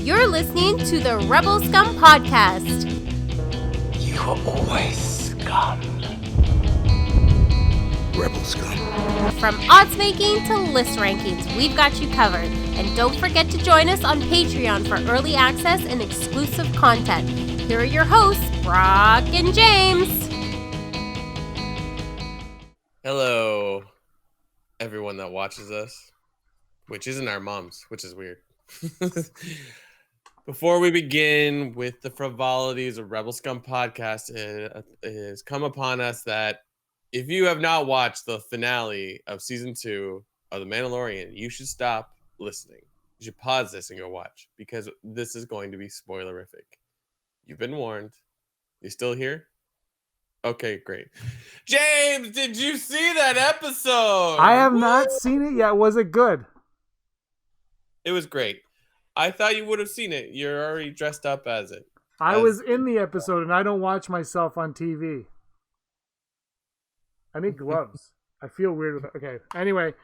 You're listening to the Rebel Scum podcast. You are always scum. Rebel Scum. From odds making to list rankings, we've got you covered. And don't forget to join us on Patreon for early access and exclusive content. Here are your hosts, Brock and James. Hello, everyone that watches us, which isn't our moms, which is weird. Before we begin with the frivolities of Rebel Scum podcast, it has come upon us that if you have not watched the finale of season 2 of The Mandalorian, you should stop listening. You should pause this and go watch, because this is going to be spoilerific. You've been warned. You still here? Okay, great. James, did you see that episode? I have not seen it yet. Was it good? It was great. I thought you would have seen it. You're already dressed up as it. I was in the episode, and I don't watch myself on TV. I need gloves. I feel weird with it. Okay. Anyway,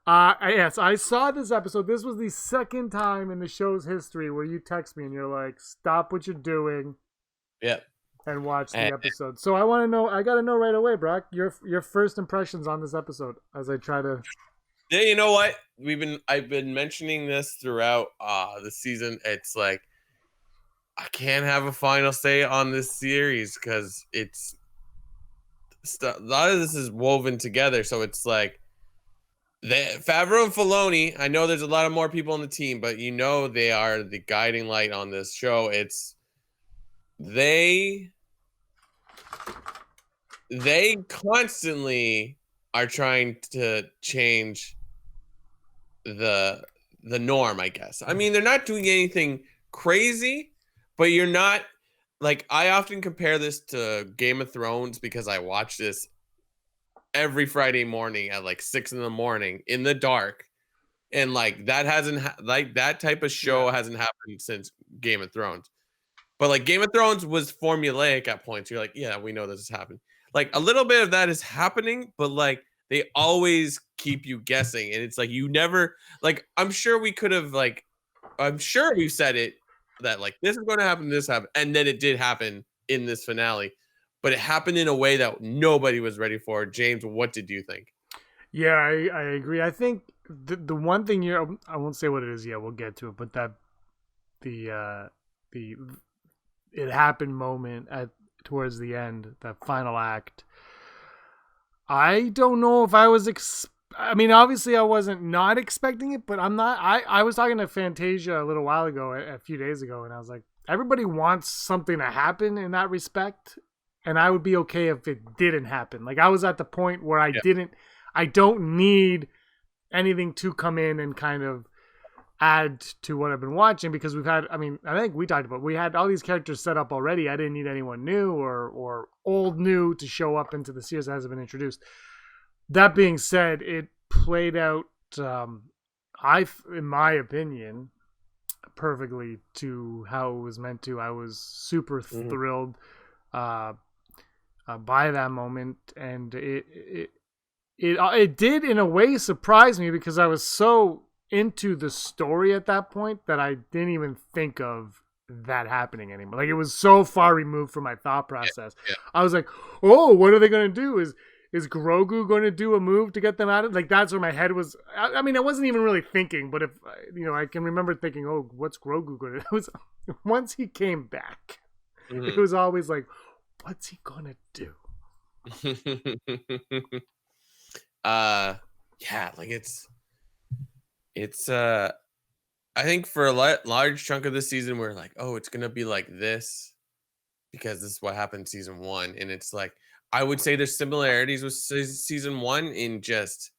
yes, I saw this episode. This was the second time in the show's history where you text me and you're like, "Stop what you're doing." Yep. And watch the episode. So I want to know. I got to know right away, Brock. Your first impressions on this episode as I try to. Yeah, you know what? I've been mentioning this throughout the season. It's like I can't have a final say on this series because it's a lot of this is woven together. So it's like Favreau and Filoni. I know there's a lot of more people on the team, but you know they are the guiding light on this show. They constantly are trying to change the norm, I guess. I mean, they're not doing anything crazy, but you're not like, I often compare this to Game of Thrones because I watch this every Friday morning at like 6 a.m. in the dark, and like that that type of show hasn't happened since Game of Thrones. But like Game of Thrones was formulaic at points. You're like, yeah, we know this is happening. Like a little bit of that is happening, but like they always keep you guessing. And it's like you never, like, I'm sure we've said it that like this is going to happen, this happened. And then it did happen in this finale, but it happened in a way that nobody was ready for. James, what did you think? Yeah, I agree. I think the one thing I won't say what it is yet. We'll get to it, but that the it happened moment towards the end, that final act. I don't know if I was I mean, obviously I wasn't not expecting it, but I'm not. I was talking to Fantasia a little while ago, a few days ago, and I was like, everybody wants something to happen in that respect, and I would be okay if it didn't happen. Like I was at the point where I don't need anything to come in and kind of add to what I've been watching, because I think we talked about, we had all these characters set up already. I didn't need anyone new or old new to show up into the series that hasn't been introduced. That being said, it played out, in my opinion, perfectly to how it was meant to. I was super thrilled by that moment, and it did in a way surprise me, because I was so into the story at that point that I didn't even think of that happening anymore. Like it was so far removed from my thought process. Yeah. I was like, oh, what are they going to do? Is Grogu going to do a move to get them out of it? Like that's where my head was. I mean, I wasn't even really thinking, but if I can remember thinking, oh, what's Grogu going to do? It was once he came back, it was always like, what's he going to do? Yeah, like it's I think for a large chunk of the season we're like, oh, it's gonna be like this because this is what happened season 1, and it's like I would say there's similarities with season 1 in just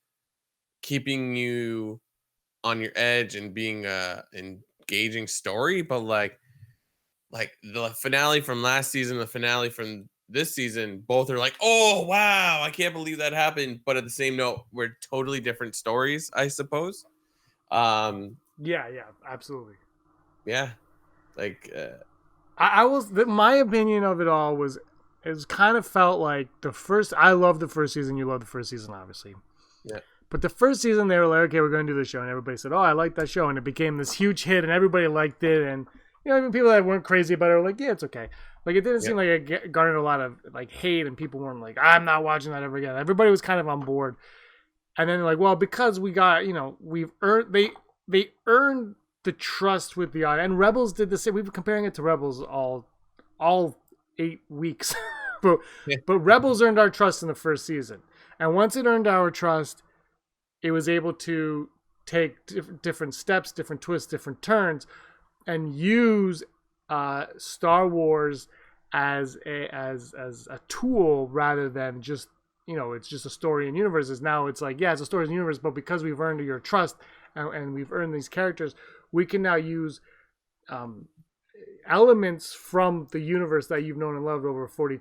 keeping you on your edge and being engaging story, but like the finale from last season, the finale from this season, both are like, oh wow, I can't believe that happened, but at the same note, we're totally different stories, I suppose. Yeah, absolutely. Yeah, like my opinion of it all was, it kind of felt like I love the first season. You love the first season, obviously. Yeah. But the first season, they were like, okay, we're going to do this show. And everybody said, oh, I like that show. And it became this huge hit, and everybody liked it. And, even people that weren't crazy about it were like, yeah, it's okay. Like, it didn't seem like it garnered a lot of, like, hate, and people weren't like, I'm not watching that ever again. Everybody was kind of on board. And then they're like, well, because we got, we've earned, they earned the trust with the audience. And Rebels did the same. We've been comparing it to Rebels all 8 weeks. but Rebels earned our trust in the first season. And once it earned our trust, it was able to take different steps, different twists, different turns, and use Star Wars as a tool rather than just, it's just a story and universes. Now it's like, yeah, it's a story and universe, but because we've earned your trust and we've earned these characters, we can now use elements from the universe that you've known and loved over 40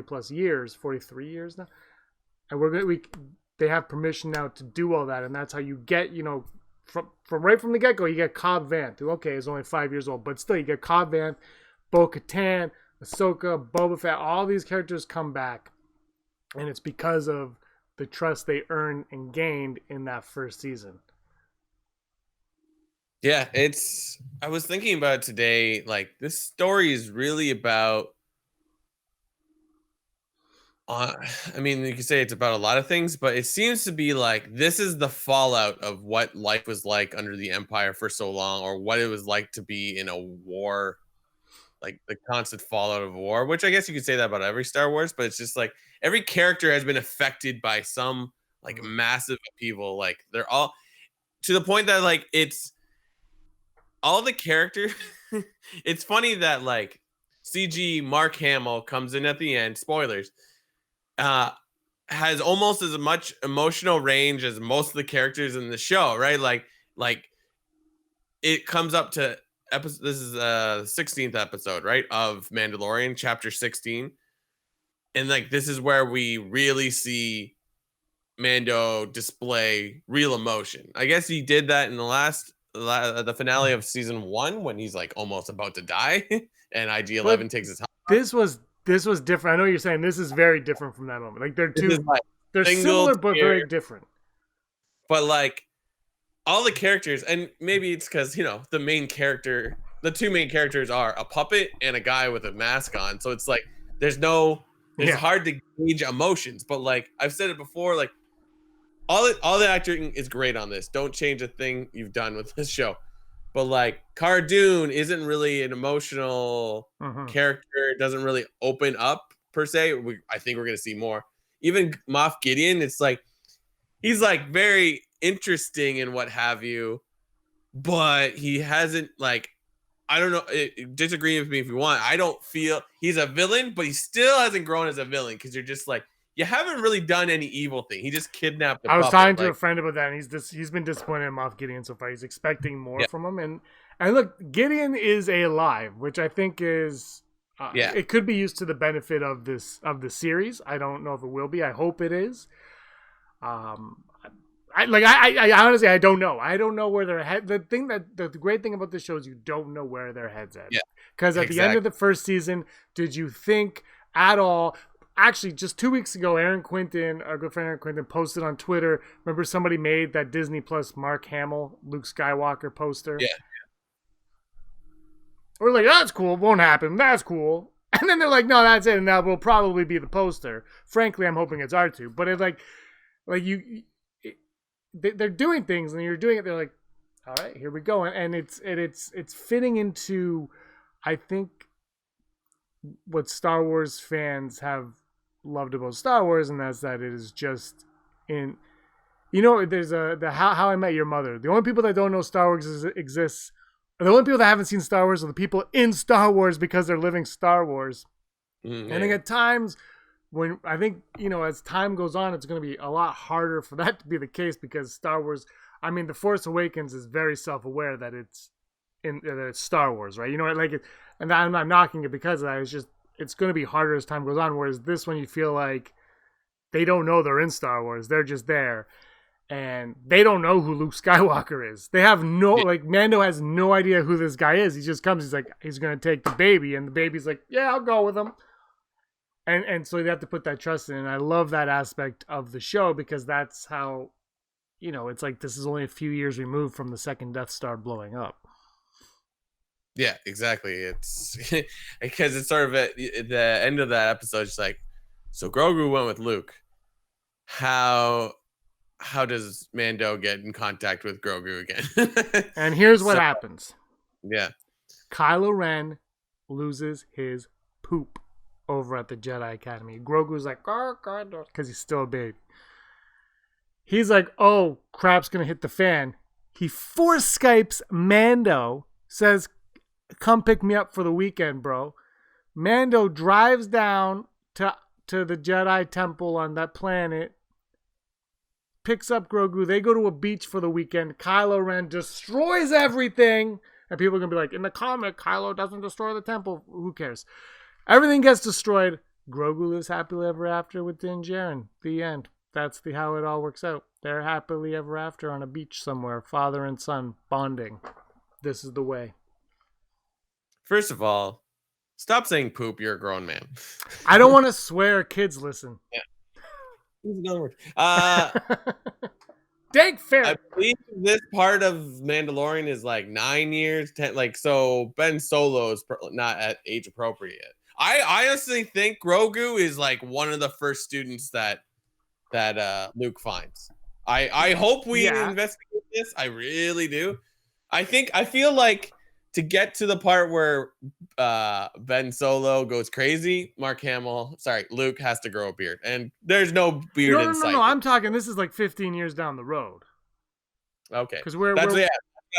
plus years, 43 years now. And they have permission now to do all that, and that's how you get, from right from the get-go, you get Cobb Vanth, who, okay, is only 5 years old, but still, you get Cobb Vanth, Bo-Katan, Ahsoka, Boba Fett, all these characters come back, and it's because of the trust they earned and gained in that first season. Yeah, I was thinking about it today, like, this story is really about, you could say it's about a lot of things, but it seems to be like this is the fallout of what life was like under the Empire for so long, or what it was like to be in a war, like the constant fallout of war, which I guess you could say that about every Star Wars, but it's just like every character has been affected by some like massive upheaval. Like they're all to the point that like it's all the characters. It's funny that like CG Mark Hamill comes in at the end, spoilers, has almost as much emotional range as most of the characters in the show, right? Like it comes up to episode. This is the 16th episode, right, of Mandalorian, chapter 16, and like this is where we really see Mando display real emotion. I guess he did that in the finale of season 1 when he's like almost about to die, and IG-11 takes his. This was different. I know you're saying this is very different from that moment. Like they're they're single similar but very different. But like all the characters, and maybe it's because the two main characters are a puppet and a guy with a mask on. So it's like it's hard to gauge emotions. But like I've said it before, like all the acting is great on this. Don't change a thing you've done with this show. But like Cara Dune isn't really an emotional character. It doesn't really open up per se. I think we're gonna see more. Even Moff Gideon, it's like he's like very interesting and what have you, but he hasn't like I don't know. Disagree with me if you want. I don't feel he's a villain, but he still hasn't grown as a villain because you're just like you haven't really done any evil thing. He just kidnapped. I was talking to a friend about that, and he's been disappointed in Moff Gideon so far. He's expecting more from him, and look, Gideon is alive, which I think is it could be used to the benefit of the series. I don't know if it will be. I hope it is. I honestly I don't know. I don't know where their head. The great thing about this show is you don't know where their head's at. Yeah. Because at the end of the first season, did you think at all? Actually, just 2 weeks ago, Aaron Quinton, our good friend Aaron Quinton, posted on Twitter. Remember, somebody made that Disney Plus Mark Hamill, Luke Skywalker poster. Yeah. We're like, that's cool. Won't happen. That's cool. And then they're like, no, that's it. And that will probably be the poster. Frankly, I'm hoping it's R2. But it's like they're doing things, and you're doing it. They're like, all right, here we go. And it's fitting into, I think, what Star Wars fans have loved about Star Wars, and that's that it is just in, there's the How I Met Your Mother. The only people that don't know Star Wars exists, or the only people that haven't seen Star Wars are the people in Star Wars because they're living Star Wars. Mm-hmm. And at times, when I think, as time goes on, it's going to be a lot harder for that to be the case because Star Wars, The Force Awakens is very self-aware that it's Star Wars, right? And I'm not knocking it because of that. It's going to be harder as time goes on. Whereas this one, you feel like they don't know they're in Star Wars. They're just there. And they don't know who Luke Skywalker is. They have Mando has no idea who this guy is. He just comes, he's like, he's going to take the baby. And the baby's like, yeah, I'll go with him. And so you have to put that trust in. And I love that aspect of the show because that's how it's like this is only a few years removed from the second Death Star blowing up. Yeah, exactly. It's because it's sort of at the end of that episode. It's like, so Grogu went with Luke. How does Mando get in contact with Grogu again? And here's what happens. Yeah. Kylo Ren loses his poop over at the Jedi Academy. Grogu's like, because he's still a baby. He's like, oh, crap's going to hit the fan. He force Skypes Mando, says, come pick me up for the weekend, bro. Mando drives down to the Jedi Temple on that planet, picks up Grogu. They go to a beach for the weekend. Kylo Ren destroys everything. And people are going to be like, in the comic, Kylo doesn't destroy the temple. Who cares? Everything gets destroyed. Grogu lives happily ever after with Din Djarin. The end. That's how it all works out. They're happily ever after on a beach somewhere. Father and son bonding. This is the way. First of all, stop saying poop. You're a grown man. I don't want to swear. Kids listen. Yeah. Use another word. Dang fair. I believe this part of Mandalorian is like 9 years, 10. Like, so Ben Solo is not at age appropriate. I honestly think Grogu is like one of the first students that Luke finds. I hope we investigate this. I really do. I feel like to get to the part where Ben Solo goes crazy, Luke has to grow a beard, and there's no beard in sight. No. I'm talking. This is like 15 years down the road. Okay, because that's what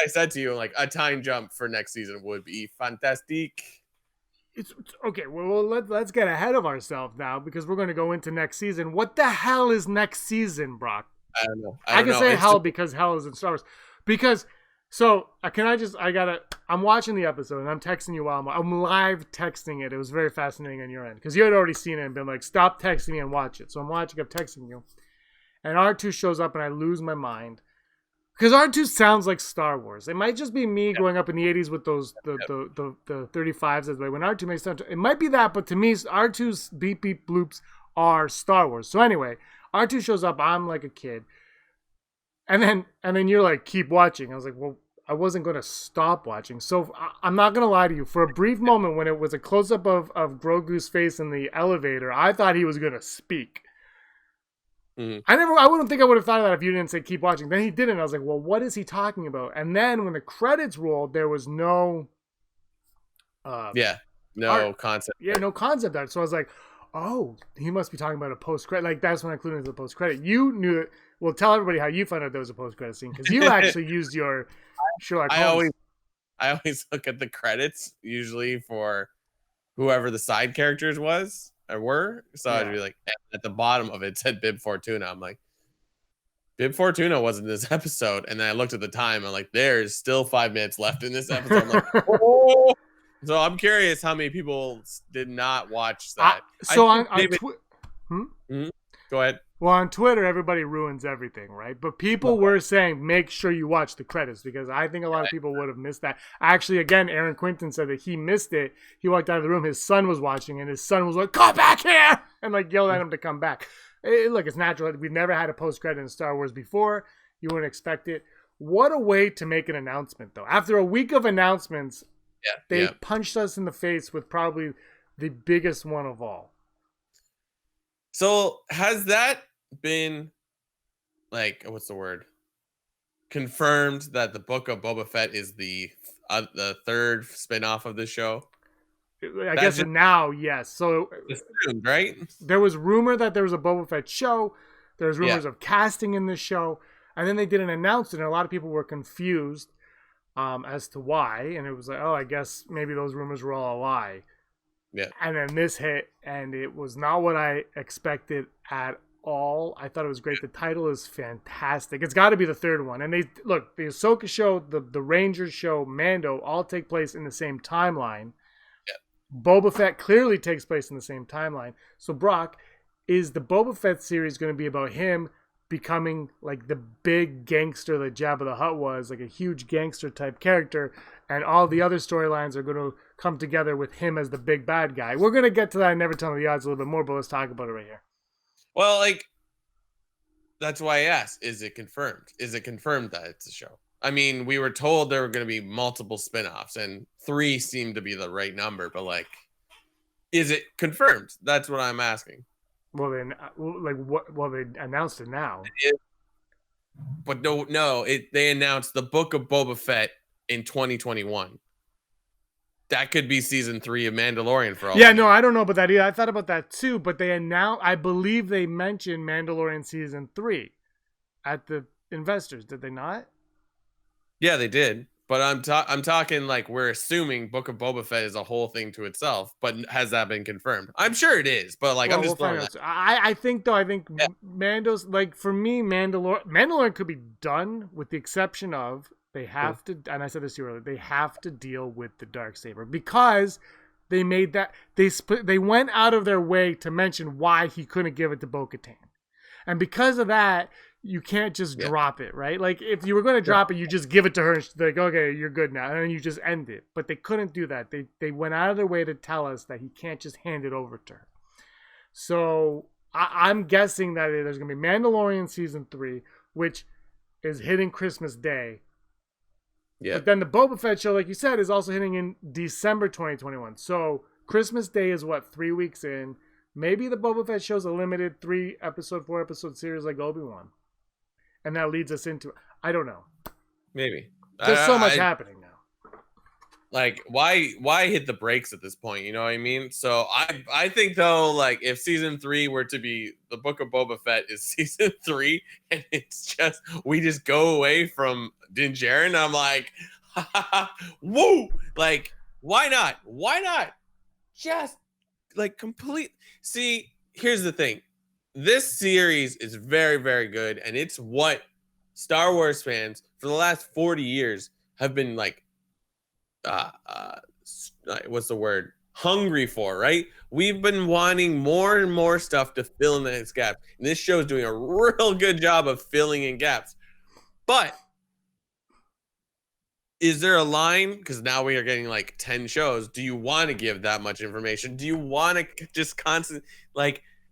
I said to you. Like a time jump for next season would be fantastic. It's okay. Well, let's get ahead of ourselves now because we're going to go into next season. What the hell is next season, Brock? I don't know. I can say hell because hell is in Star Wars. Because I'm watching the episode and I'm texting you while I'm live texting it. It was very fascinating on your end because you had already seen it and been like, stop texting me and watch it. So I'm watching, I'm texting you. And R2 shows up and I lose my mind. Because R2 sounds like Star Wars. It might just be me growing up in the 80s with those the 35s. When R2 makes sense, it might be that, but to me, R2's beep beep bloops are Star Wars. So anyway, R2 shows up. I'm like a kid, and then you're like, keep watching. I was like, well, I wasn't going to stop watching. So I'm not going to lie to you. For a brief moment, when it was a close up of Grogu's face in the elevator, I thought he was going to speak. Mm-hmm. I wouldn't think I would have thought of that if you didn't say keep watching. Then he didn't. I was like, well, what is he talking about? And then when the credits rolled, there was no concept. Yeah, no concept art. So I was like, oh, he must be talking about a post-credit. Like, that's when I clued into the post-credit. You knew it. Well, tell everybody how you found out there was a post-credit scene, because you actually used your Sherlock Holmes. I always look at the credits, usually for whoever the side characters were. So I'd be like, at the bottom of it said Bib Fortuna. I'm like, Bib Fortuna wasn't in this episode. And then I looked at the time. I'm like, there's still 5 minutes left in this episode. I'm like, oh. So I'm curious how many people did not watch that. Go ahead. Well, on Twitter, everybody ruins everything, right? But people were saying, make sure you watch the credits, because I think a lot of people would have missed that. Actually, again, Aaron Quinton said that he missed it. He walked out of the room. His son was watching, and his son was like, come back here! And like yelled at him to come back. Look, it's natural. We've never had a post-credit in Star Wars before. You wouldn't expect it. What a way to make an announcement, though. After a week of announcements, they punched us in the face with probably the biggest one of all. So has that been, like, what's the word? Confirmed that the Book of Boba Fett is the third spinoff of the show? I guess now, yes. So, assumed, right? There was rumor that there was a Boba Fett show. There was rumors of casting in the show. And then they did an announcement, and a lot of people were confused as to why. And it was like, oh, I guess maybe those rumors were all a lie. Yeah. And then this hit, and it was not what I expected at all. I thought it was great. The title is fantastic. It's got to be the third one. And the Ahsoka show, the Rangers show, Mando all take place in the same timeline. Yeah. Boba Fett clearly takes place in the same timeline. So Brock, is the Boba Fett series going to be about him becoming like the big gangster that Jabba the Hutt was, like a huge gangster type character, and all the other storylines are going to come together with him as the big bad guy? We're going to get to that in Never Tell Me the Odds a little bit more, but let's talk about it right here. Well, like, That's why I asked, is it confirmed? Is it confirmed that it's a show? I mean, we were told there were going to be multiple spin-offs, and 3 seemed to be the right number, but like, is it confirmed? That's what I'm asking. Well, then, like what? Well, they announced it now. But they announced the Book of Boba Fett in 2021. That could be season 3 of Mandalorian for all. Yeah, no, I don't know about that either. I thought about that too, but they announced. I believe they mentioned Mandalorian season 3 at the investors. Did they not? Yeah, they did. But I'm talking like we're assuming Book of Boba Fett is a whole thing to itself, but has that been confirmed? I'm sure it is, but like I'm just throwing that. I think though. I think Mando's like for me, Mandalorian could be done with the exception of they have to. And I said this to you earlier. They have to deal with the Darksaber because they made that they went out of their way to mention why he couldn't give it to Bo-Katan, and because of that. You can't just drop it, right? Like, if you were going to drop it, you just give it to her. And she's like, okay, you're good now. And then you just end it. But they couldn't do that. They went out of their way to tell us that he can't just hand it over to her. So, I'm guessing that there's going to be Mandalorian Season 3, which is hitting Christmas Day. Yeah. But then the Boba Fett show, like you said, is also hitting in December 2021. So, Christmas Day is, 3 weeks in. Maybe the Boba Fett show's a limited 4-episode series like Obi-Wan. And that leads us into I don't know. Maybe there's so much happening now. Like why hit the brakes at this point? You know what I mean? So I think though, like if season 3 were to be the Book of Boba Fett is season 3, and it's just we just go away from Din Djarin, I'm like, woo! Like why not? Why not? Just like complete. See, here's the thing. This series is very, very good, and it's what Star Wars fans for the last 40 years have been like, what's the word? Hungry for, right? We've been wanting more and more stuff to fill in these gaps. And this show is doing a real good job of filling in gaps. But is there a line? Because now we are getting like 10 shows. Do you want to give that much information? Do you want to just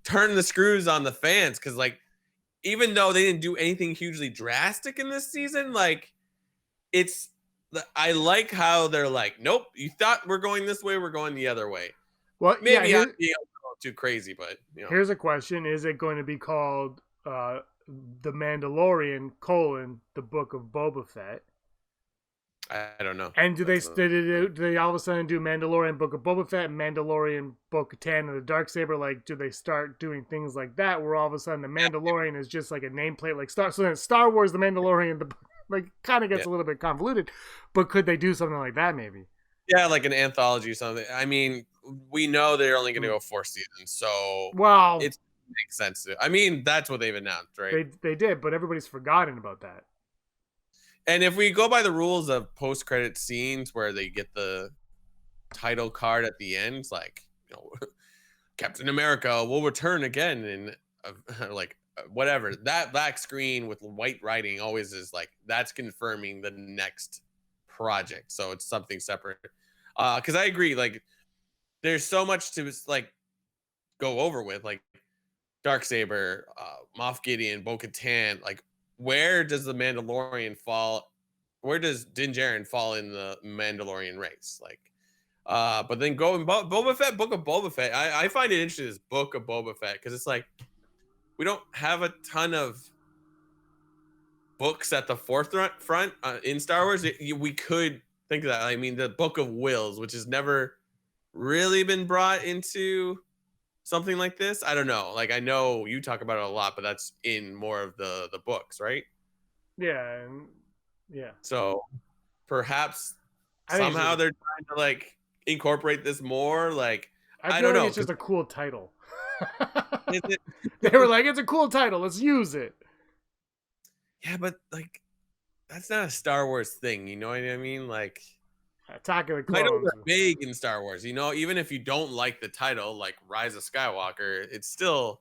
turn the screws on the fans? Because like even though they didn't do anything hugely drastic in this season, like I like how they're like, nope, you thought we're going this way, we're going the other way. Well, maybe I'm being a little too crazy, but here's a question: is it going to be called The Mandalorian: The Book of Boba Fett? I don't know. And do they all of a sudden do Mandalorian Book of Boba Fett, Mandalorian Bo-Katan, and the Darksaber? Like, do they start doing things like that where all of a sudden the Mandalorian is just like a nameplate, like Star Wars, the Mandalorian, like kind of gets a little bit convoluted. But could they do something like that maybe? Yeah, like an anthology or something. I mean, we know they're only going to go 4 seasons, so it makes sense to. I mean, that's what they've announced, right? They did, but everybody's forgotten about that. And if we go by the rules of post-credit scenes where they get the title card at the end, like, Captain America will return again in whatever. That black screen with white writing always is like, that's confirming the next project. So it's something separate. Because I agree, like, there's so much to like go over with, like Darksaber, Moff Gideon, Bo-Katan, like, where does the Mandalorian fall? Where does Din Djarin fall in the Mandalorian race? Like, but then going Boba Fett, Book of Boba Fett. I find it interesting, this Book of Boba Fett, because it's like we don't have a ton of books at the forefront in Star Wars. We could think of that. I mean, the Book of Wills, which has never really been brought into something like this. I don't know. Like, I know you talk about it a lot, but that's in more of the books, right? Yeah. So perhaps somehow they're trying to like incorporate this more. Like, I don't know. It's just a cool title. They were like, it's a cool title. Let's use it. Yeah, but like, that's not a Star Wars thing. You know what I mean? Like, Attack of the Clones. Titles are big in Star Wars. Even if you don't like the title, like Rise of Skywalker, it's still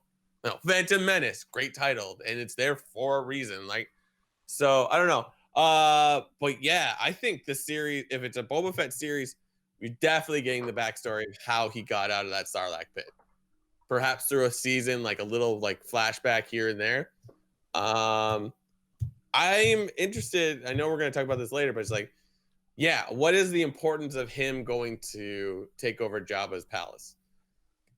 Phantom Menace, great title, and it's there for a reason. Like, so I don't know. But yeah, I think this series, if it's a Boba Fett series, we're definitely getting the backstory of how he got out of that Sarlacc pit. Perhaps through a season, like a little like flashback here and there. I'm interested. I know we're going to talk about this later, but it's like, yeah, what is the importance of him going to take over Jabba's palace?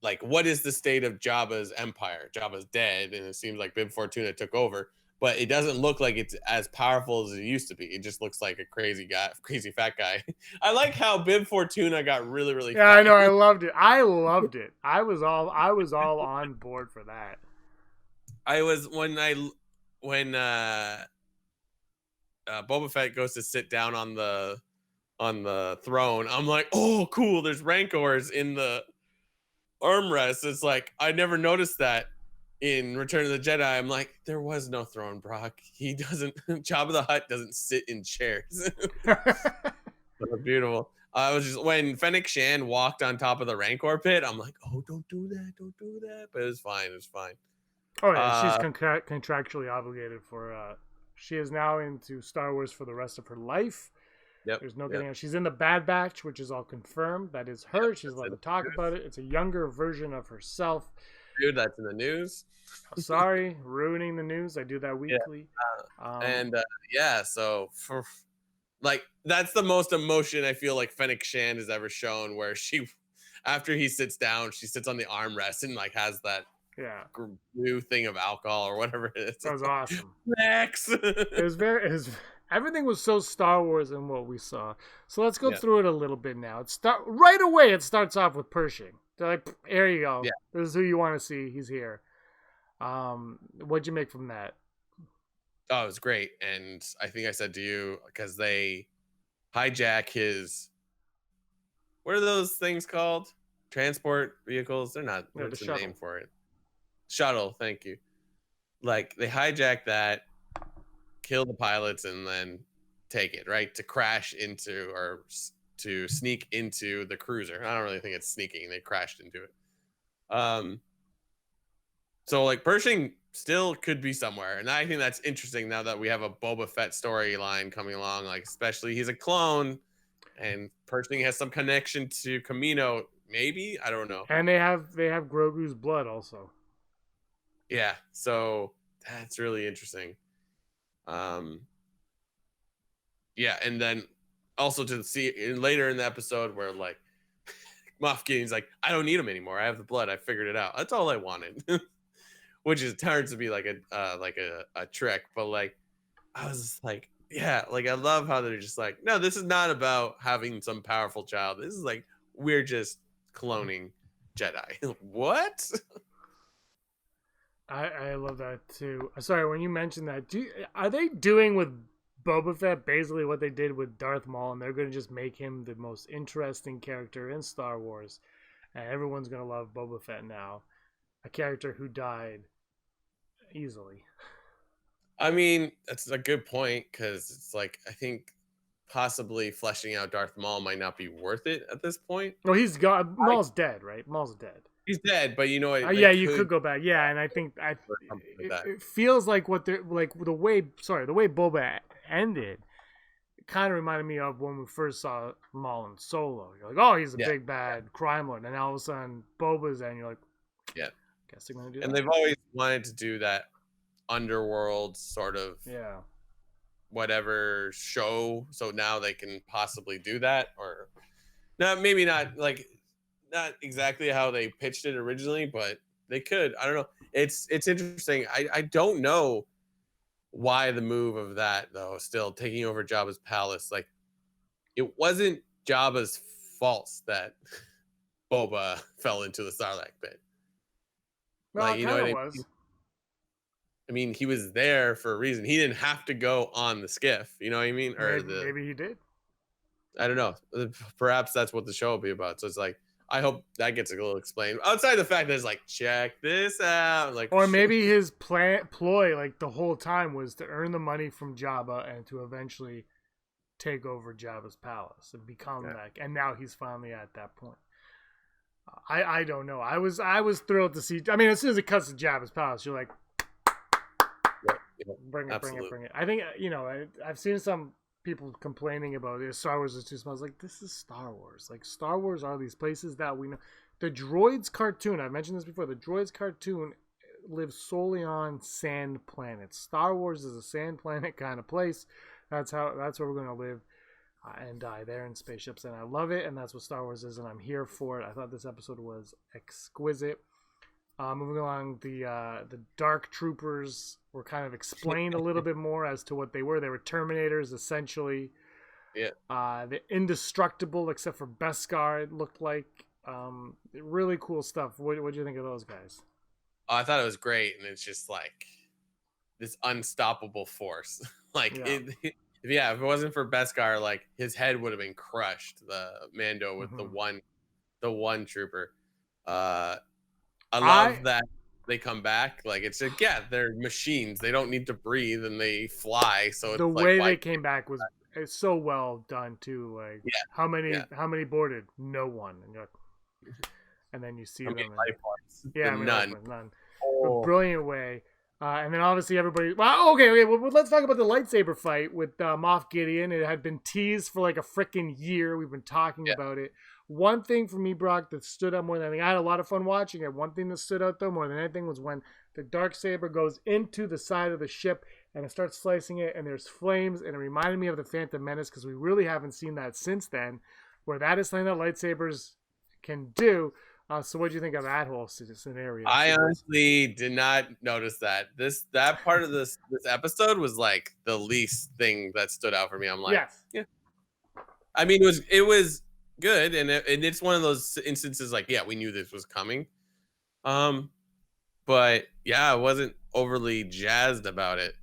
Like, what is the state of Jabba's empire? Jabba's dead, and it seems like Bib Fortuna took over, but it doesn't look like it's as powerful as it used to be. It just looks like a crazy guy, crazy fat guy. I like how Bib Fortuna got really, really Yeah, fat. I know. I loved it. I loved it. I was all on board for that. I was when Boba Fett goes to sit down on the throne. I'm like, oh, cool. There's rancors in the armrest. It's like I never noticed that in Return of the Jedi. I'm like, there was no throne, Brock. He doesn't. Jabba the Hutt doesn't sit in chairs. That's beautiful. I was just when Fennec Shan walked on top of the Rancor pit. I'm like, oh, don't do that. But it was fine. It was fine. Oh yeah, she's Uh, contractually obligated for. She is now into Star Wars for the rest of her life. yep. There's no Yep. getting out. She's in the Bad Batch, which is all confirmed. That is her. She's allowed to talk about it. It's a younger version of herself. Dude, that's in the news. Sorry, ruining the news. I do that weekly. And yeah, so for like that's the most emotion I feel like Fennec Shan has ever shown, where she, after he sits down, she sits on the armrest and like has that yeah, blue thing of alcohol or whatever it is. that was awesome. Max. It was everything was so Star Wars in what we saw. So let's go Yeah. through it a little bit now. Right away. It starts off with Pershing. They're like, "Here you go. Yeah. This is who you want to see. He's here." What'd you make from that? Oh, it was great. And I think I said to you, because they hijack his, what are those things called? Transport vehicles? They're not, Yeah, the what's the shuttle. name for it? Shuttle, thank you. Like they hijack that, kill the pilots, and then take it, right? To crash into or to sneak into the cruiser. I don't really think it's sneaking. They crashed into it. So like Pershing still could be somewhere, and I think that's interesting now that we have a Boba Fett storyline coming along. Like especially he's a clone, and Pershing has some connection to Camino. Maybe I don't know. And they have Grogu's blood also. Yeah, so that's really interesting. Yeah, and then also to see later in the episode where like Moff Gideon's like, I don't need him anymore. I have the blood. I figured it out. That's all I wanted. Which is turns to be like a trick, but like I was just like, yeah, like I love how they're just like, no, this is not about having some powerful child. This is like we're just cloning Jedi. What? I love that too. Sorry, when you mentioned that, are they doing with Boba Fett basically what they did with Darth Maul, and they're going to just make him the most interesting character in Star Wars, and everyone's going to love Boba Fett now, a character who died easily. I mean, that's a good point because it's like I think possibly fleshing out Darth Maul might not be worth it at this point. Well, he's gone. Maul's dead, right? Maul's dead. He's dead, but you know, Yeah, you could go back. Yeah, and I think something like that. it feels like what they're like the way Boba ended. It kind of reminded me of when we first saw Maul in Solo. You're like, oh, he's a Yeah. big bad crime lord, and all of a sudden Boba's there, and you're like, Yeah. guess they're gonna do And that. they've always wanted to do that underworld sort of Yeah. whatever show, so now they can possibly do that, or no, maybe not like not exactly how they pitched it originally, but they could. I don't know. It's interesting. I don't know why the move of that though, still taking over Jabba's palace. Like it wasn't Jabba's fault that Boba fell into the Sarlacc pit. Well, Like, it you know kind what of I was. mean? I mean, he was there for a reason. He didn't have to go on the skiff. You know what I mean? Or Maybe he did. I don't know. Perhaps that's what the show will be about. So it's like, I hope that gets a little explained. Outside the fact that it's like, check this out. Like, Or maybe his ploy, like the whole time, was to earn the money from Jabba and to eventually take over Jabba's palace and become that. And now he's finally at that point. I don't know. I was thrilled to see. I mean, as soon as it cuts to Jabba's palace, you're like, bring it. I think I've seen some people complaining about it. Star Wars is too small. I was like, this is Star Wars. Like Star Wars are these places that we know. The Droids cartoon. I mentioned this before. The Droids cartoon live solely on sand planets. Star Wars is a sand planet kind of place. That's where we're going to live and die there in spaceships, and I love it, and that's what Star Wars is, and I'm here for it. I thought this episode was exquisite. Moving along, the Dark Troopers were kind of explained a little bit more as to what they were. They were Terminators, essentially. Yeah. The indestructible, except for Beskar, it looked like. Really cool stuff. What do you think of those guys? I thought it was great, and it's just like this unstoppable force. Like, if it wasn't for Beskar, like his head would have been crushed. The Mando with the one trooper. I love that they come back. Like, it's like, yeah, they're machines. They don't need to breathe and they fly. So it's the like, way they came back was so well done too. Like, how many boarded? No one. And, and then you see them. None. Oh. A brilliant way. And then obviously everybody. Well, okay. Well, let's talk about the lightsaber fight with Moff Gideon. It had been teased for like a freaking year. We've been talking about it. One thing for me, Brock, that stood out more than anything, I had a lot of fun watching it. One thing that stood out, though, more than anything, was when the Darksaber goes into the side of the ship and it starts slicing it, and there's flames, and it reminded me of the Phantom Menace, because we really haven't seen that since then, where that is something that lightsabers can do. So what do you think of that whole scenario? I honestly did not notice that. That part of this episode was like the least thing that stood out for me. I'm like, yeah. I mean, it was good, and it's one of those instances like, yeah, we knew this was coming, but yeah, I wasn't overly jazzed about it,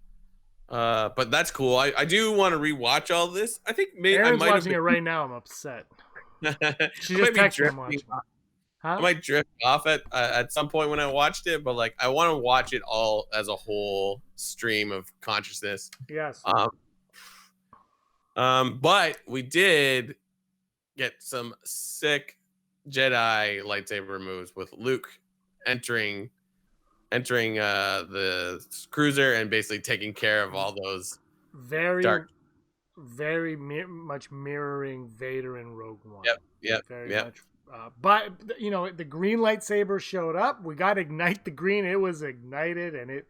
but that's cool. I do want to rewatch all this. I think maybe Aaron's I might watching it right now. I'm upset. She just texted him watching. I might drift off at some point when I watched it, but like I want to watch it all as a whole stream of consciousness. Yes. But we did get some sick Jedi lightsaber moves with Luke entering the cruiser and basically taking care of all those very much mirroring Vader and Rogue One. Yep. Much. But you know, the green lightsaber showed up. We got to ignite the green. It was ignited, and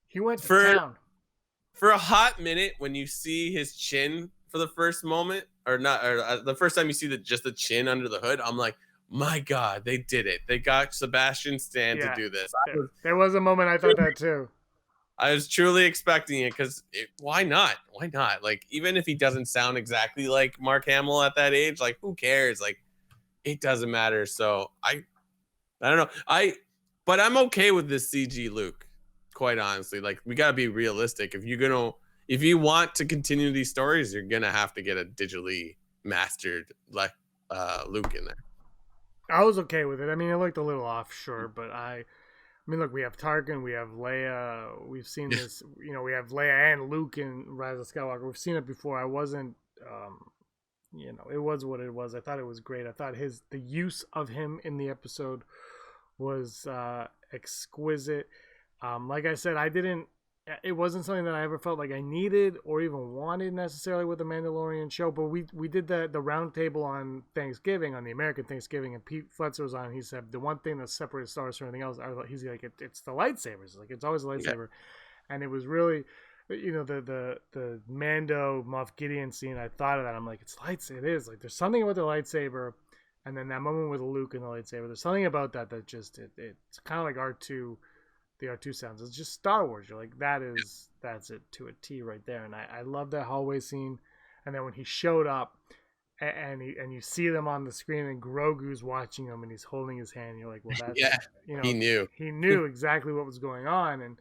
he went to town. For a hot minute, when you see his chin for the first moment, the first time you see just the chin under the hood, I'm like, my God, they did it. They got Sebastian Stan to do this. There was a moment I thought that too. I was truly expecting it, because why not? Why not? Like, even if he doesn't sound exactly like Mark Hamill at that age, like, who cares? Like, it doesn't matter. So I don't know. But I'm okay with this CG Luke, quite honestly. Like, we gotta be realistic. If you want to continue these stories, you're gonna have to get a digitally mastered like Luke in there. I was okay with it. I mean, it looked a little off, sure, but I mean, look, we have Tarkin, we have Leia. We've seen this. You know, we have Leia and Luke in Rise of Skywalker. We've seen it before. I wasn't. You know, it was what it was. I thought it was great. I thought the use of him in the episode was exquisite. Like I said, it wasn't something that I ever felt like I needed or even wanted necessarily with the Mandalorian show, but we did the round table on Thanksgiving, on the American Thanksgiving, and Pete Fletcher was on. He said the one thing that separates Star Wars from anything else, he's like, it's the lightsabers. Like, it's always a lightsaber. And it was really, you know, the Mando Moff Gideon scene. I thought of that. I'm like, it is like, there's something about the lightsaber, and then that moment with Luke and the lightsaber. There's something about that just it's kind of like R2. The R2 sounds. It's just Star Wars. You're like, that's it to a T right there. And I love that hallway scene. And then when he showed up, and you see them on the screen, and Grogu's watching him, and he's holding his hand. You're like, well, that's you know, he knew exactly what was going on,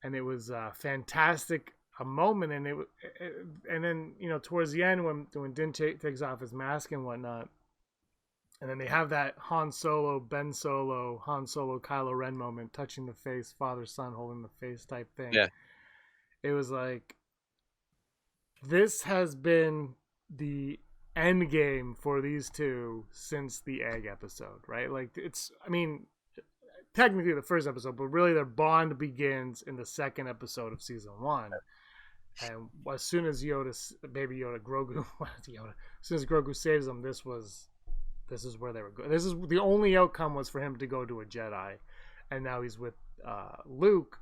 and it was fantastic a moment. And and then, you know, towards the end when Din takes off his mask and whatnot. And then they have that Han Solo, Kylo Ren moment, touching the face, father, son, holding the face type thing. Yeah. It was like, this has been the end game for these two since the Egg episode, right? Like, I mean, technically the first episode, but really their bond begins in the second episode of season 1. And as soon as baby Yoda, Grogu, as soon as Grogu saves them, this is where they were going. This is the only outcome, was for him to go to a Jedi, and now he's with Luke.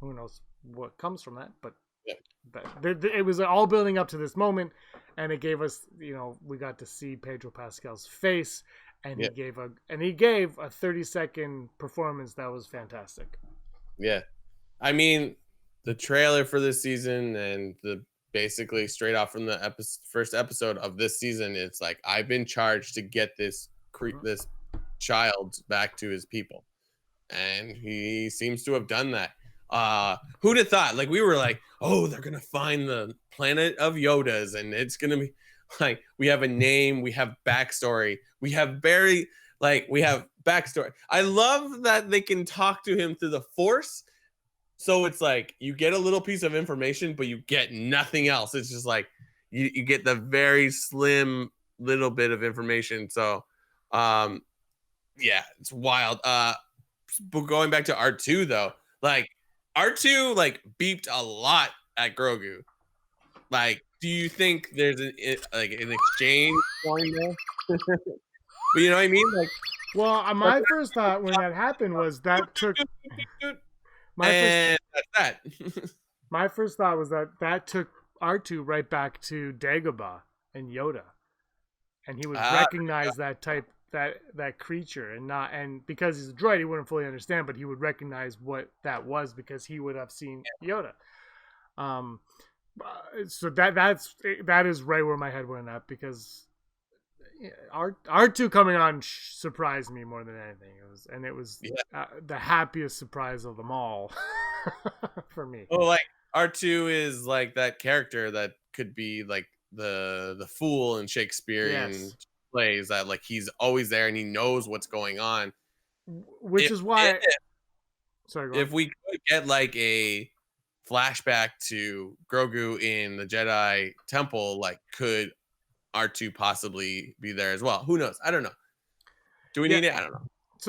Who knows what comes from that? But it was all building up to this moment, and it gave us, we got to see Pedro Pascal's face, and he gave a 30-second performance that was fantastic. Yeah, I mean, the trailer for this season and the basically straight off from the first episode of this season, it's like, I've been charged to get this this child back to his people, and he seems to have done that. Who'd have thought? Like, we were like, oh, they're gonna find the planet of Yodas, and it's gonna be like, we have a name, we have backstory, we have backstory. I love that they can talk to him through the Force. So it's like you get a little piece of information, but you get nothing else. It's just like you get the very slim little bit of information. So yeah, it's wild. But going back to R2 though, like R2 like beeped a lot at Grogu. Like, do you think there's an exchange going there? But you know what I mean? Like, well, my first thought when that happened was that took that's that. My first thought was that took R2 right back to Dagobah and Yoda, and he would recognize that creature, and because he's a droid, he wouldn't fully understand, but he would recognize what that was because he would have seen Yoda. So that is right where my head went at, because R2 coming on surprised me more than anything. It was the happiest surprise of them all for me. Oh, like R2 is like that character that could be like the fool in Shakespearean plays, that like he's always there and he knows what's going on. Which is why. Sorry. If we could get like a flashback to Grogu in the Jedi Temple, like, could R2 possibly be there as well? Who knows? I don't know. Do we need it? I don't know.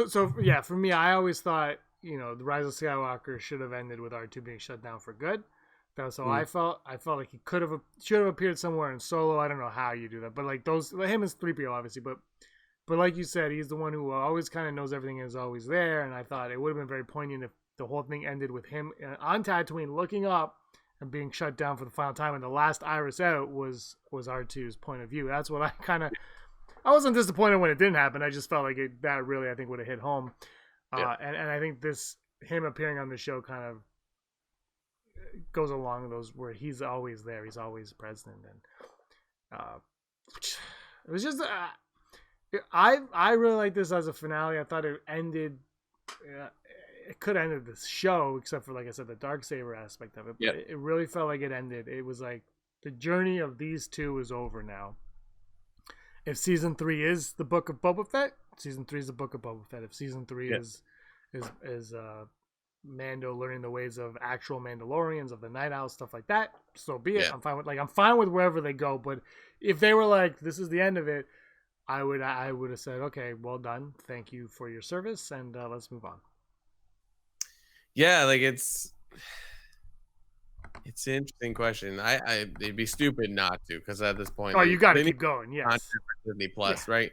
So yeah, for me, I always thought, the Rise of Skywalker should have ended with R2 being shut down for good. That's how I felt. I felt like he should have appeared somewhere in Solo. I don't know how you do that, but like him and 3PO obviously, but like you said, he's the one who always kind of knows everything and is always there. And I thought it would have been very poignant if the whole thing ended with him on Tatooine looking up and being shut down for the final time, and the last iris out was R2's point of view. That's what I wasn't disappointed when it didn't happen. I just felt like that really, I think, would have hit home. And I think him appearing on the show kind of goes along those where he's always there, he's always present, and it was just I really like this as a finale. I thought it ended. It could have ended this show, except for, like I said, the Darksaber aspect of it. But it really felt like it ended. It was like the journey of these two is over now. If season 3 is the book of Boba Fett, season 3 is the book of Boba Fett. If season 3 is Mando learning the ways of actual Mandalorians, of the Night Owl, stuff like that, so be it. I'm fine with wherever they go. But if they were like, this is the end of it, I would have said, okay, well done, thank you for your service, and let's move on. Yeah, like it's an interesting question. It'd be stupid not to, because at this point, you got to keep going. Yes, Disney Plus, right?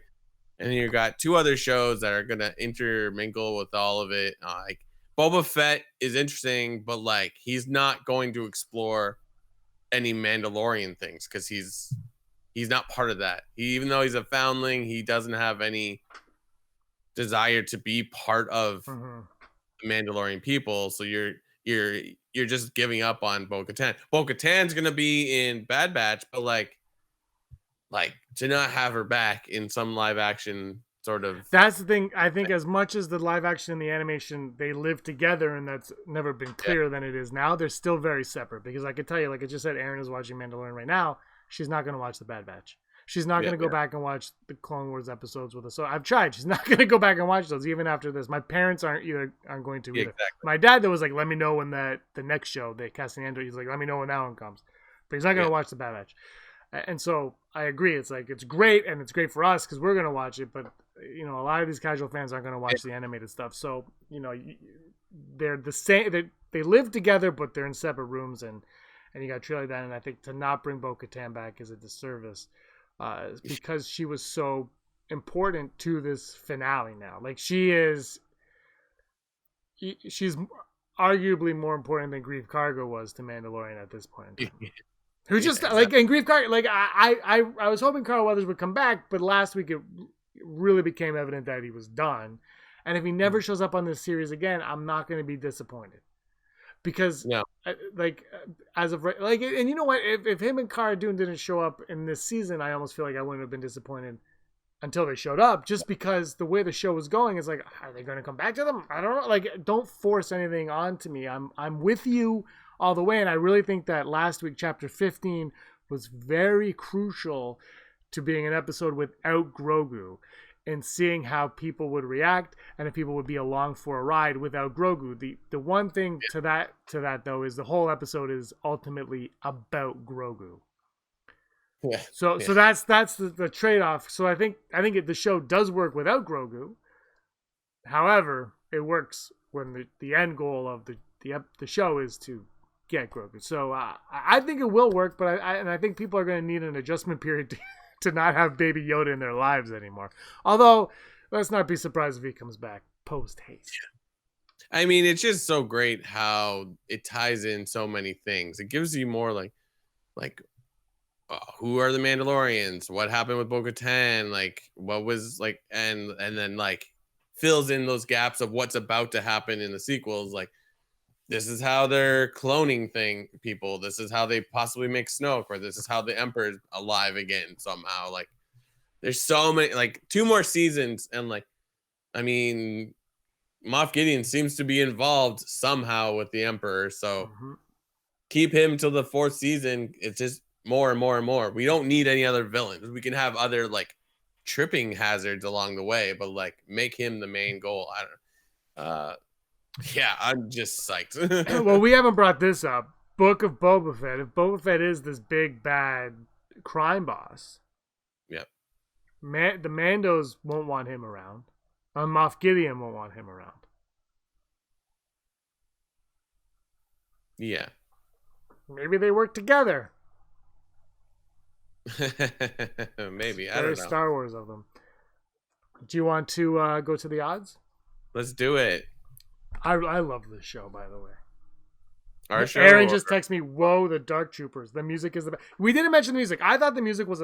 And you got 2 other shows that are gonna intermingle with all of it. Like Boba Fett is interesting, but like he's not going to explore any Mandalorian things because he's not part of that. Even though he's a foundling, he doesn't have any desire to be part of the Mandalorian people. So you're just giving up on Bo-Katan. Bo-Katan's gonna be in Bad Batch, but like to not have her back in some live action sort of. That's the thing. I think as much as the live action and the animation, they live together, and that's never been clearer than it is now. They're still very separate, because I could tell you, like I just said, Erin is watching Mandalorian right now. She's not going to watch the Bad Batch. She's not going to go back and watch the Clone Wars episodes with us. So I've tried. She's not going to go back and watch those even after this. My parents aren't going to either. Exactly. My dad, though, was like, let me know when the next show, the Cassian Andor, he's like, let me know when that one comes. But he's not going to watch the Bad Batch. And so I agree. It's like, it's great, and it's great for us because we're going to watch it. But, a lot of these casual fans aren't going to watch the animated stuff. So, they're the same. They live together, but they're in separate rooms. And you got to treat like that. And I think to not bring Bo-Katan back is a disservice. Because she was so important to this finale now. Like, she is she's arguably more important than Grief Karga was to Mandalorian at this point in time. Who just like in Grief Karga, like I was hoping Carl Weathers would come back, but last week it really became evident that he was done. And if he never shows up on this series again, I'm not going to be disappointed. Because as of like, and you know what, if him and Cara Dune didn't show up in this season, I almost feel like I wouldn't have been disappointed until they showed up, just because the way the show was going is like, are they going to come back to them? I don't know. Like, don't force anything onto me. I'm with you all the way, and I really think that last week, chapter 15, was very crucial to being an episode without Grogu, and seeing how people would react and if people would be along for a ride without Grogu. The one thing to that though is the whole episode is ultimately about Grogu. Yeah. So that's the trade-off. So I think the show does work without Grogu. However, it works when the end goal of the show is to get Grogu. So I think it will work, but I think people are going to need an adjustment period to not have Baby Yoda in their lives anymore. Although, let's not be surprised if he comes back post-haste. I mean, it's just so great how it ties in so many things. It gives you more like who are the Mandalorians? What happened with Bo-Katan? Like, what was like, and then like fills in those gaps of what's about to happen in the sequels. Like, this is how they're cloning people. This is how they possibly make Snoke, or this is how the Emperor's alive again somehow. Like, there's so many, like 2 more seasons, and like, I mean, Moff Gideon seems to be involved somehow with the Emperor. So keep him till the 4th season. It's just more and more and more. We don't need any other villains. We can have other like tripping hazards along the way, but like make him the main goal. I don't. Yeah, I'm just psyched. Well, we haven't brought this up. Book of Boba Fett. If Boba Fett is this big bad crime boss, yep. The Mandos won't want him around. Moff Gideon won't want him around. Yeah. Maybe they work together. Maybe. I don't Very know. Star Wars of them. Do you want to go to the odds? Let's do it. I love this show, by the way. Our show. Aaron just texted me, "Whoa, the Dark Troopers! The music is the best." We didn't mention the music. I thought the music was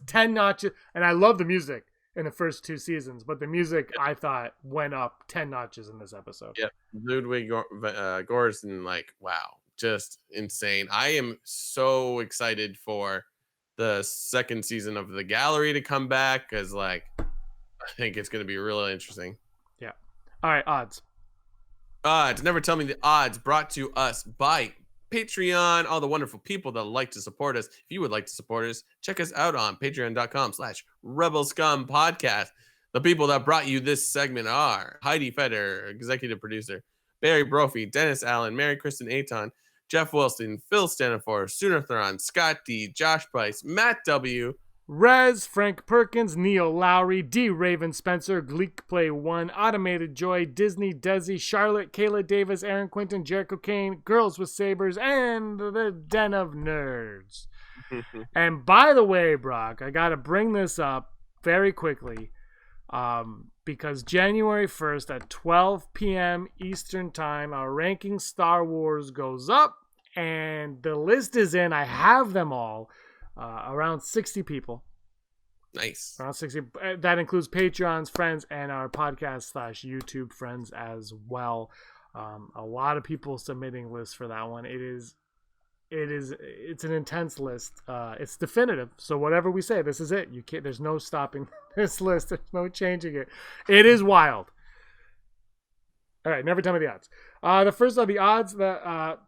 10 notches, and I love the music in the first 2 seasons, but the music I thought went up 10 notches in this episode. Yep, Ludwig Göransson, like, wow, just insane. I am so excited for the 2nd season of The Gallery to come back, because like I think it's going to be really interesting. Yeah. All right, odds. Odds. Never Tell Me the Odds, brought to us by Patreon, all the wonderful people that like to support us. If you would like to support us, check us out on patreon.com/Rebel Scum Podcast. The people that brought you this segment are Heidi Feder, executive producer, Barry Brophy, Dennis Allen, Mary Kristen Aton, Jeff Wilson, Phil Stanifor, Soonerthron, Scott D, Josh Price, Matt W, Rez, Frank Perkins, Neil Lowry, D. Raven Spencer, Gleek Play 1, Automated Joy, Disney, Desi, Charlotte, Kayla Davis, Aaron Quinton, Jericho Kane, Girls with Sabers, and the Den of Nerds. And by the way, Brock, I got to bring this up very quickly because January 1st at 12 p.m. Eastern Time, our Ranking Star Wars goes up, and the list is in. I have them all. Around 60 people. Nice. Around 60. That includes Patreons, friends, and our podcast /YouTube friends as well. A lot of people submitting lists for that one. It's an intense list. It's definitive. So whatever we say, this is it. You can't. There's no stopping this list. There's no changing it. It is wild. All right, never tell me the odds. The first of the odds that.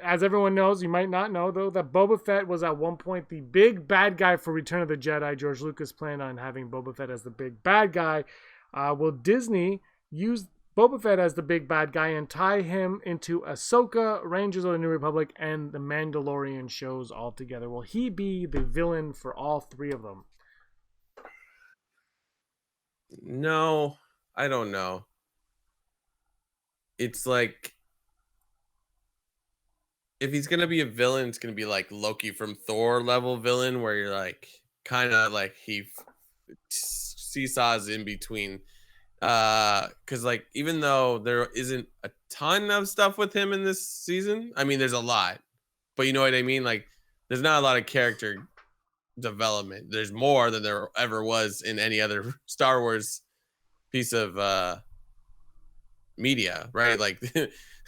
As everyone knows, you might not know, though, that Boba Fett was at one point the big bad guy for Return of the Jedi. George Lucas planned on having Boba Fett as the big bad guy. Will Disney use Boba Fett as the big bad guy and tie him into Ahsoka, Rangers of the New Republic, and the Mandalorian shows all together? Will he be the villain for all 3 of them? No, I don't know. It's like, if he's gonna be a villain, it's gonna be like Loki from Thor level villain, where you're like kind of like he seesaws in between Because like even though there isn't a ton of stuff with him in this season, I mean, there's a lot, but you know what I mean. Like, there's not a lot of character development. There's more than there ever was in any other Star Wars piece of media, right? Like,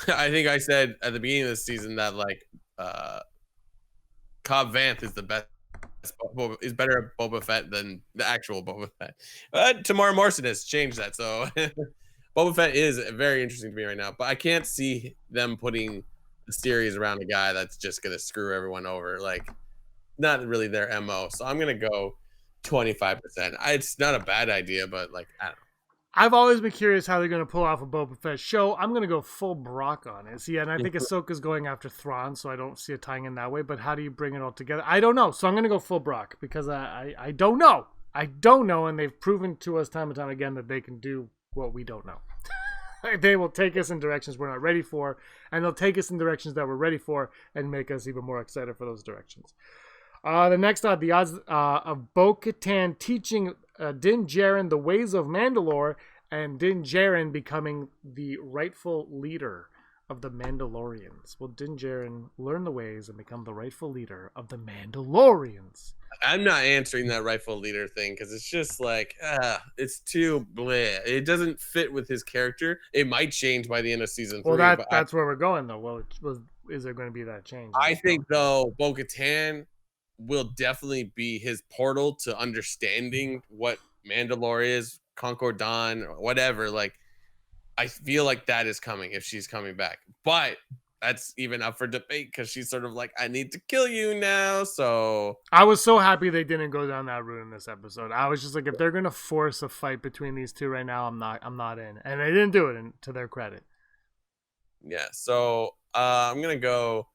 I think I said at the beginning of this season that like Cobb Vanth is the best. Is better at Boba Fett than the actual Boba Fett. But Tamara Morrison has changed that, so Boba Fett is very interesting to me right now. But I can't see them putting the series around a guy that's just gonna screw everyone over. Like, not really their MO. So I'm gonna go 25%. It's not a bad idea, but like, I don't know. I've always been curious how they're going to pull off a Boba Fett show. I'm going to go full Brock on it. See, and I think Ahsoka's going after Thrawn, so I don't see it tying in that way. But how do you bring it all together? I don't know. So I'm going to go full Brock because I don't know. I don't know, and they've proven to us time and time again that they can do what we don't know. They will take us in directions we're not ready for, and they'll take us in directions that we're ready for and make us even more excited for those directions. The next the odds of Bo-Katan teaching Din Djarin the ways of Mandalore, and Din Djarin becoming the rightful leader of the Mandalorians. Will Din Djarin learn the ways and become the rightful leader of the Mandalorians? I'm not answering that rightful leader thing because it's just like, it's too bleh. It doesn't fit with his character. It might change by the end of season 3. Well, that's where we're going, though. Well, is there going to be that change? I think, though, Bo-Katan will definitely be his portal to understanding what Mandalore is, Concord Dawn, or whatever. Like, I feel like that is coming if she's coming back. But that's even up for debate because she's sort of like, I need to kill you now. So I was so happy they didn't go down that route in this episode. I was just like, if they're gonna force a fight between these two right now, I'm not in. And they didn't do it, to their credit. Yeah. So I'm gonna go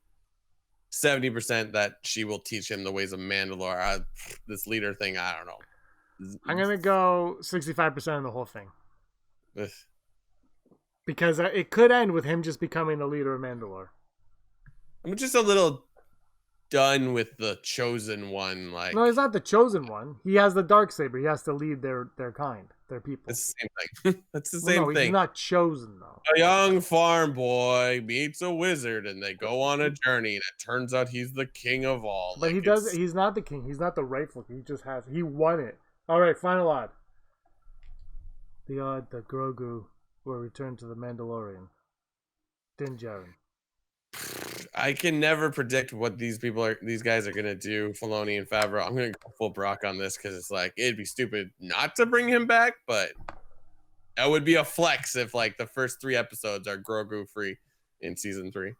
70% that she will teach him the ways of Mandalore. This leader thing, I don't know. I'm gonna go 65% of the whole thing. Because it could end with him just becoming the leader of Mandalore. I'm just a little done with the chosen one. Like, no, he's not the chosen one. He has the Darksaber. He has to lead their kind, their people. It's the same thing. That's the same thing. He's not chosen, though. A young farm boy meets a wizard, and they go on a journey, and it turns out he's the king of all. But like, he's not the king. He's not the rightful king. He won it. All right, final odd. The odd that Grogu will return to the Mandalorian. Din Djarin. I can never predict what these guys are gonna do. Filoni and Favreau. I'm gonna go full Brock on this because it's like it'd be stupid not to bring him back, but that would be a flex if like the first 3 episodes are Grogu free in season 3.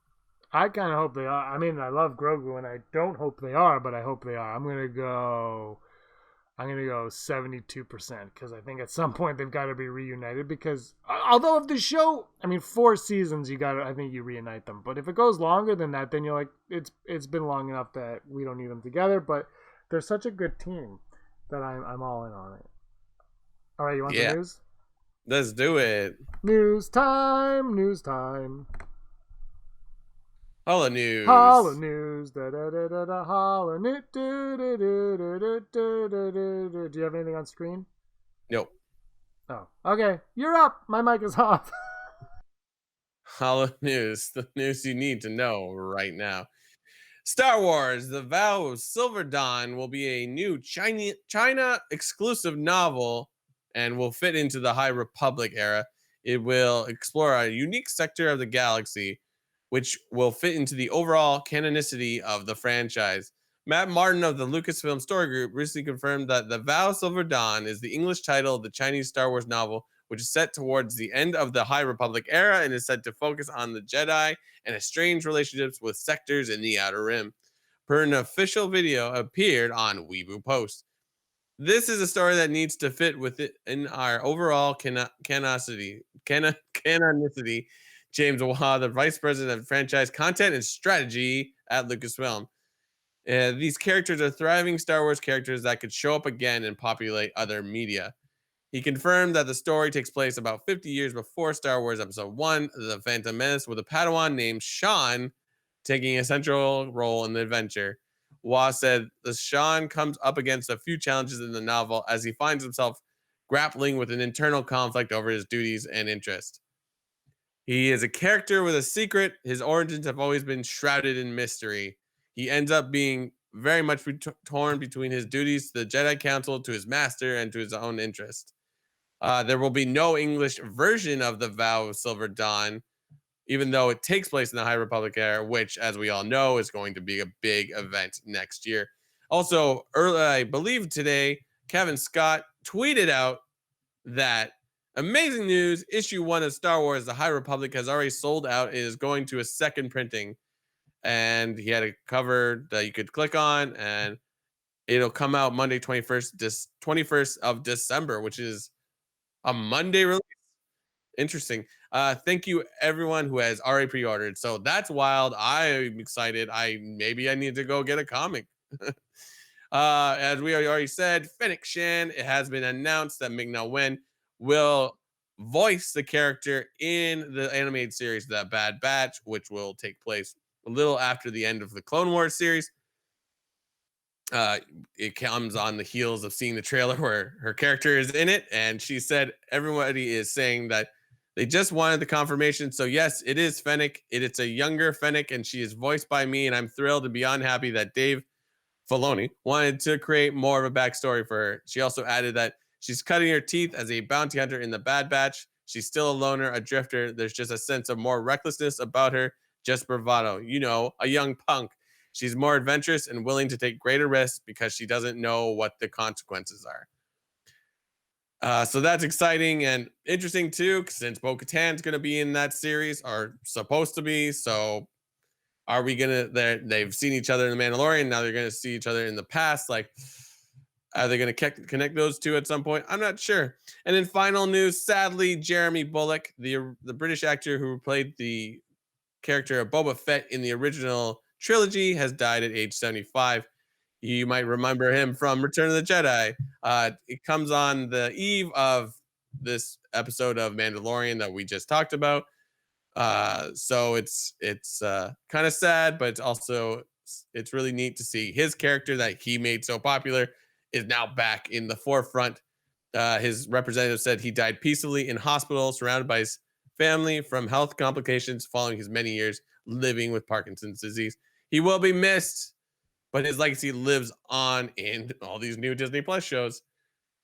I kind of hope they are. I mean, I love Grogu, and I don't hope they are, but I hope they are. I'm gonna go 72% because I think at some point they've got to be reunited. Because although if the show, 4 seasons, I think you reunite them. But if it goes longer than that, then you're like, it's been long enough that we don't need them together. But they're such a good team that I'm all in on it. All right, you want the news? Let's do it. News time. Holo news. Holo news. Da da da da da. Holo news. Do you have anything on screen? Nope. Oh, okay. You're up. My mic is off. Holo news. The news you need to know right now. Star Wars: The Vow of Silver Dawn will be a new China exclusive novel and will fit into the High Republic era. It will explore a unique sector of the galaxy, which will fit into the overall canonicity of the franchise. Matt Martin of the Lucasfilm Story Group recently confirmed that The Vow of Silver Dawn is the English title of the Chinese Star Wars novel, which is set towards the end of the High Republic era and is said to focus on the Jedi and estranged relationships with sectors in the Outer Rim. Per an official video appeared on Weibo Post. This is a story that needs to fit within our overall canonicity. James Waugh, the Vice President of Franchise Content and Strategy at Lucasfilm. These characters are thriving Star Wars characters that could show up again and populate other media. He confirmed that the story takes place about 50 years before Star Wars Episode 1, The Phantom Menace, with a Padawan named Sean taking a central role in the adventure. Waugh said the Sean comes up against a few challenges in the novel as he finds himself grappling with an internal conflict over his duties and interests. He is a character with a secret. His origins have always been shrouded in mystery. He ends up being very much torn between his duties to the Jedi Council, to his master, and to his own interest. There will be no English version of the Vow of Silver Dawn, even though it takes place in the High Republic era, which, as we all know, is going to be a big event next year. Also, early, I believe today, Kevin Scott tweeted out that amazing news, issue 1 of Star Wars, The High Republic, has already sold out. It is going to a second printing. And he had a cover that you could click on, and it'll come out Monday, 21st of December, which is a Monday release. Interesting. Thank you everyone who has already pre-ordered. So that's wild. I'm excited. Maybe I need to go get a comic. As we already said, Fennec Shan, it has been announced that Ming-Na Wen will voice the character in the animated series The Bad Batch, which will take place a little after the end of the Clone Wars series. It comes on the heels of seeing the trailer where her character is in it, and she said everybody is saying that they just wanted the confirmation. So yes, it is Fennec. It's a younger Fennec, and she is voiced by me, and I'm thrilled and beyond happy that Dave Filoni wanted to create more of a backstory for her. She also added that she's cutting her teeth as a bounty hunter in the Bad Batch. She's still a loner, a drifter. There's just a sense of more recklessness about her, just bravado. A young punk. She's more adventurous and willing to take greater risks because she doesn't know what the consequences are. So that's exciting and interesting too, since Bo-Katan's going to be in that series, or supposed to be. So are we going to, they've seen each other in The Mandalorian. Now they're going to see each other in the past. Like, are they going to connect those two at some point? I'm not sure. And in final news, sadly, Jeremy Bulloch, the British actor who played the character of Boba Fett in the original trilogy, has died at age 75. You might remember him from Return of the Jedi. It comes on the eve of this episode of Mandalorian that we just talked about. So it's kind of sad, but it's really neat to see his character that he made so popular is now back in the forefront. His representative said he died peacefully in hospital, surrounded by his family from health complications following his many years living with Parkinson's disease. He will be missed, but his legacy lives on in all these new Disney Plus shows.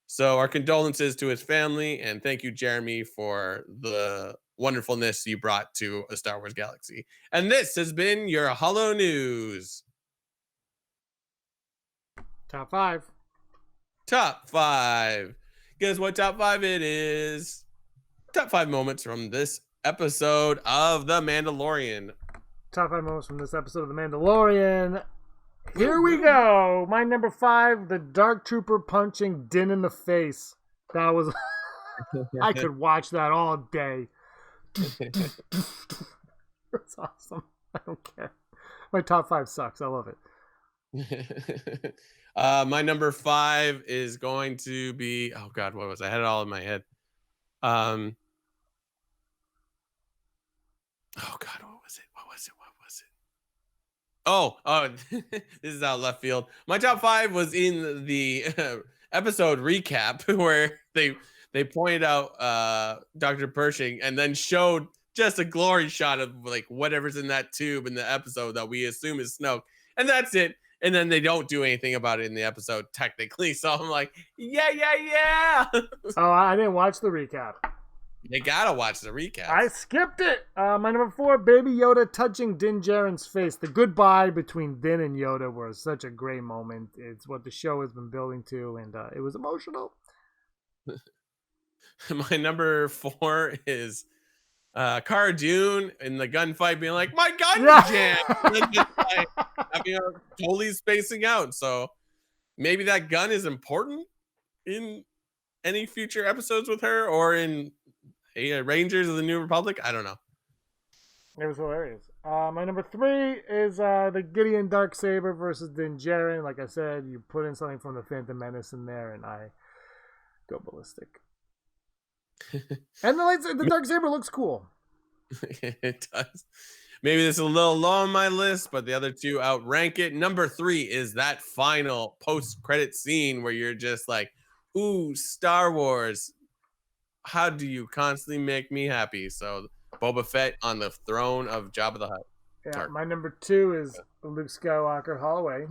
So our condolences to his family, and thank you, Jeremy, for the wonderfulness you brought to a Star Wars galaxy. And this has been your Hollow News. Top 5. Top 5. Guess what top 5 it is? Top 5 moments from this episode of The Mandalorian. Top 5 moments from this episode of The Mandalorian. Here we go. My number 5, the Dark Trooper punching Din in the face. That was... I could watch that all day. It's awesome. I don't care. My top 5 sucks. I love it. My number 5 is going to be... Oh, God, what was I had it all in my head. Oh, God, what was it? Oh, this is out left field. My top 5 was in the episode recap where they pointed out Dr. Pershing and then showed just a glory shot of like whatever's in that tube in the episode that we assume is Snoke. And that's it. And then they don't do anything about it in the episode technically. So I'm like, yeah. Oh, I didn't watch the recap. You gotta watch the recap. I skipped it. My number 4, Baby Yoda touching Din Djarin's face. The goodbye between Din and Yoda was such a great moment. It's what the show has been building to, and it was emotional. My number 4 is Cara Dune in the gunfight being like, my gun jammed! And then just like, totally spacing out. So maybe that gun is important in any future episodes with her, or in Rangers of the New Republic. I don't know. It was hilarious. My number 3 is the Gideon Darksaber versus Din Djarin. Like I said, you put in something from the Phantom Menace in there, and I go ballistic. And the Darksaber looks cool. It does. Maybe this is a little low on my list, but the other 2 outrank it. Number 3 is that final post-credit scene where you're just like, ooh, Star Wars. How do you constantly make me happy? So Boba Fett on the throne of Jabba the Hutt. Yeah, Or- my number 2 is Luke Skywalker Hallway.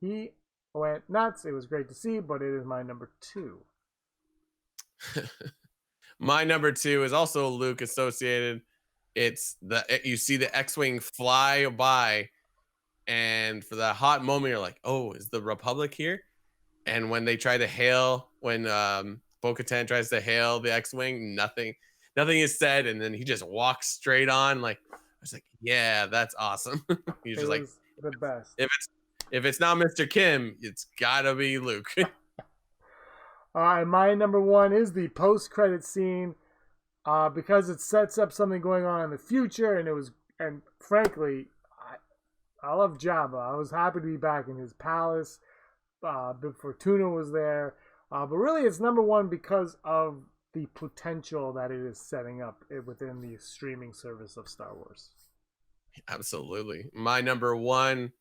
He went nuts. It was great to see, but it is my number 2. My number 2 is also Luke associated. It's you see the X-wing fly by, and for that hot moment, you're like, "Oh, is the Republic here?" And when they try to hail, when Bo-Katan tries to hail the X-wing, nothing is said, and then he just walks straight on. Like I was like, "Yeah, that's awesome." He's just like, the best. if it's not Mr. Kim, it's gotta be Luke. And my number 1 is the post-credit scene, because it sets up something going on in the future, and frankly, I love Jabba. I was happy to be back in his palace. Bib Fortuna was there, but really, it's number 1 because of the potential that it is setting up within the streaming service of Star Wars. Absolutely, my number 1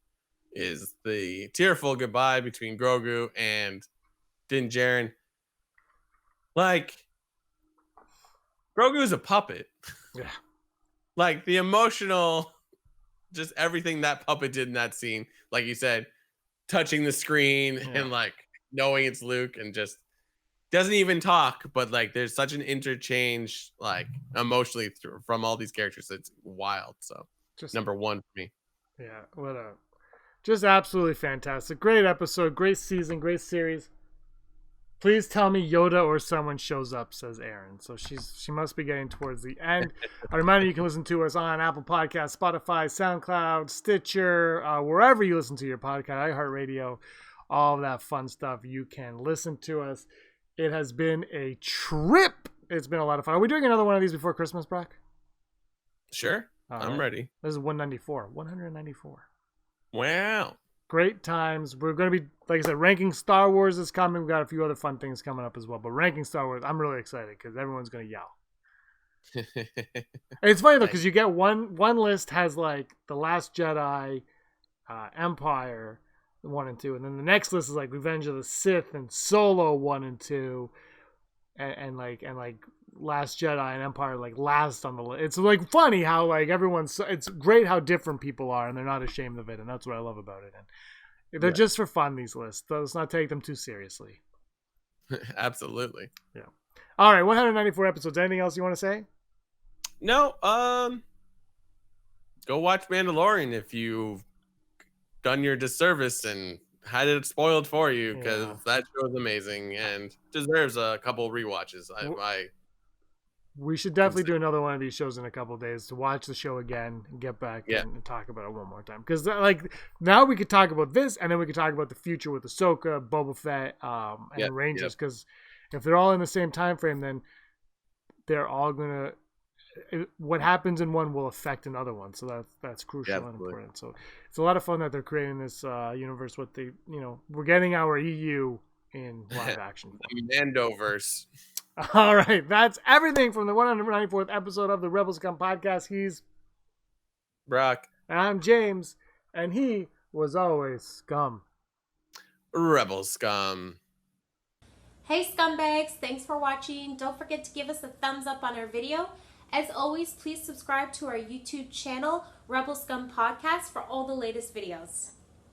is the tearful goodbye between Grogu and Din Djarin. Like, Grogu is a puppet. Yeah. Like, the emotional, just everything that puppet did in that scene. Like you said, touching the screen and, like, knowing it's Luke and just doesn't even talk. But, like, there's such an interchange, like, emotionally from all these characters. It's wild. So, just number 1 for me. Yeah, just absolutely fantastic. Great episode, great season, great series. Please tell me Yoda or someone shows up, says Aaron. So she must be getting towards the end. A reminder, you can listen to us on Apple Podcasts, Spotify, SoundCloud, Stitcher, wherever you listen to your podcast, iHeartRadio, all of that fun stuff. You can listen to us. It has been a trip. It's been a lot of fun. Are we doing another one of these before Christmas, Brock? Sure. I'm ready. This is 194. 194. Wow. Great times. We're going to be, like I said, ranking Star Wars is coming. We've got a few other fun things coming up as well. But ranking Star Wars, I'm really excited because everyone's going to yell. It's funny, though, because you get one list has, like, The Last Jedi, Empire, 1 and 2. And then the next list is, like, Revenge of the Sith and Solo 1 and 2. And Last Jedi and Empire, like, last on the list. It's, like, funny how, like, it's great how different people are, and they're not ashamed of it, and that's what I love about it. And they're just for fun, these lists. So let's not take them too seriously. Absolutely. Yeah. All right, 194 episodes. Anything else you want to say? No. Go watch Mandalorian if you've done your disservice and had it spoiled for you, because that show is amazing and deserves a couple rewatches. We should definitely do another one of these shows in a couple of days to watch the show again and get back and talk about it one more time. Because, like, now we could talk about this, and then we could talk about the future with Ahsoka, Boba Fett, and the Rangers. Because if they're all in the same time frame, then they're all going to... What happens in one will affect another one. So that's crucial and important. So it's a lot of fun that they're creating this universe. We're getting our EU in live action. The Mandoverse. All right, that's everything from the 194th episode of the Rebel Scum podcast. He's Brock. And I'm James, and he was always scum. Rebel Scum. Hey scumbags, thanks for watching. Don't forget to give us a thumbs up on our video. As always, please subscribe to our YouTube channel, Rebel Scum Podcast, for all the latest videos.